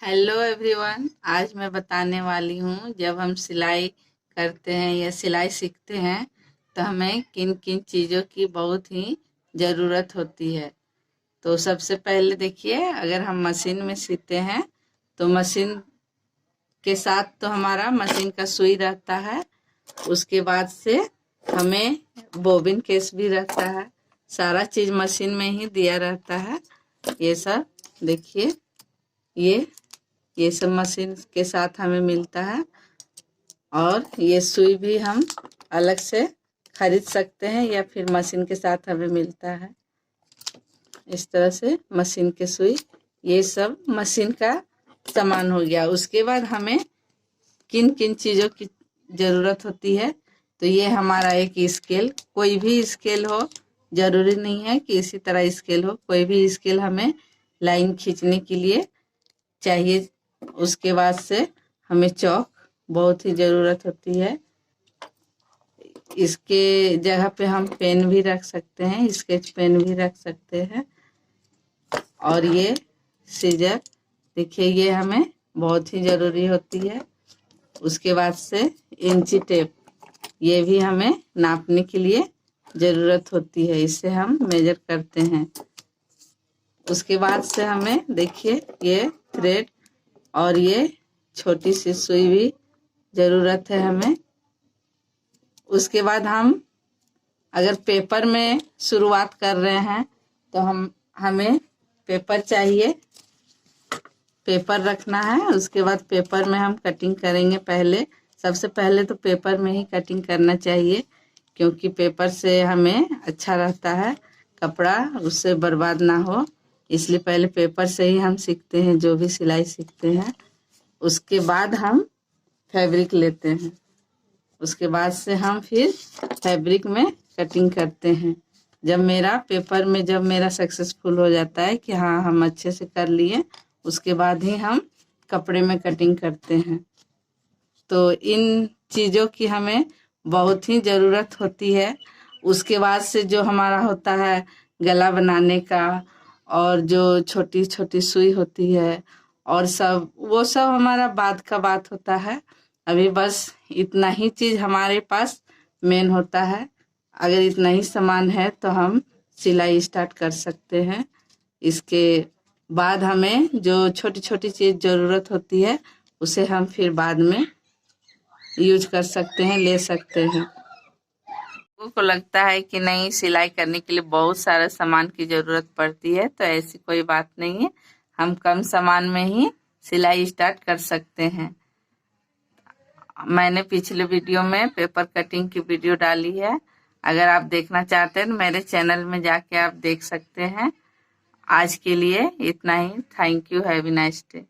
Hello everyone. आज मैं बताने वाली हूँ जब हम सिलाई करते हैं या सिलाई सीखते हैं तो हमें किन किन चीज़ों की बहुत ही ज़रूरत होती है। तो सबसे पहले देखिए, अगर हम मशीन में सीते हैं तो मशीन के साथ तो हमारा मशीन का सुई रहता है। उसके बाद से हमें बोबिन केस भी रहता है। सारा चीज़ मशीन में ही दिया रहता है। ये सब देखिए, ये ये सब मशीन के साथ हमें मिलता है। और ये सुई भी हम अलग से खरीद सकते हैं या फिर मशीन के साथ हमें मिलता है। इस तरह से मशीन के सुई, ये सब मशीन का सामान हो गया। उसके बाद हमें किन किन चीज़ों की ज़रूरत होती है, तो ये हमारा एक स्केल, कोई भी स्केल हो, ज़रूरी नहीं है कि इसी तरह स्केल हो, कोई भी स्केल हमें लाइन खींचने के लिए चाहिए। उसके बाद से हमें चौक बहुत ही ज़रूरत होती है। इसके जगह पे हम पेन भी रख सकते हैं, स्केच पेन भी रख सकते हैं। और ये सीजर देखिए, ये हमें बहुत ही ज़रूरी होती है। उसके बाद से इंची टेप, ये भी हमें नापने के लिए ज़रूरत होती है, इससे हम मेजर करते हैं। उसके बाद से हमें देखिए, ये थ्रेड और ये छोटी सी सुई भी ज़रूरत है हमें। उसके बाद हम अगर पेपर में शुरुआत कर रहे हैं तो हमें पेपर चाहिए, पेपर रखना है। उसके बाद पेपर में हम कटिंग करेंगे। सबसे पहले तो पेपर में ही कटिंग करना चाहिए, क्योंकि पेपर से हमें अच्छा रहता है, कपड़ा उससे बर्बाद ना हो। इसलिए पहले पेपर से ही हम सीखते हैं, जो भी सिलाई सीखते हैं। उसके बाद हम फैब्रिक लेते हैं। उसके बाद से हम फिर फैब्रिक में कटिंग करते हैं। जब मेरा सक्सेसफुल हो जाता है कि हाँ, हम अच्छे से कर लिए, उसके बाद ही हम कपड़े में कटिंग करते हैं। तो इन चीज़ों की हमें बहुत ही ज़रूरत होती है। उसके बाद से जो हमारा होता है गला बनाने का, और जो छोटी छोटी सुई होती है, और सब वो सब हमारा बाद का बात होता है। अभी बस इतना ही चीज़ हमारे पास मेन होता है। अगर इतना ही सामान है तो हम सिलाई स्टार्ट कर सकते हैं। इसके बाद हमें जो छोटी छोटी चीज़ ज़रूरत होती है, उसे हम फिर बाद में यूज कर सकते हैं, ले सकते हैं। लोगों को लगता है कि नहीं, सिलाई करने के लिए बहुत सारे सामान की ज़रूरत पड़ती है, तो ऐसी कोई बात नहीं है। हम कम सामान में ही सिलाई स्टार्ट कर सकते हैं। मैंने पिछले वीडियो में पेपर कटिंग की वीडियो डाली है, अगर आप देखना चाहते हैं तो मेरे चैनल में जाके आप देख सकते हैं। आज के लिए इतना ही। Thank you. Have a nice day.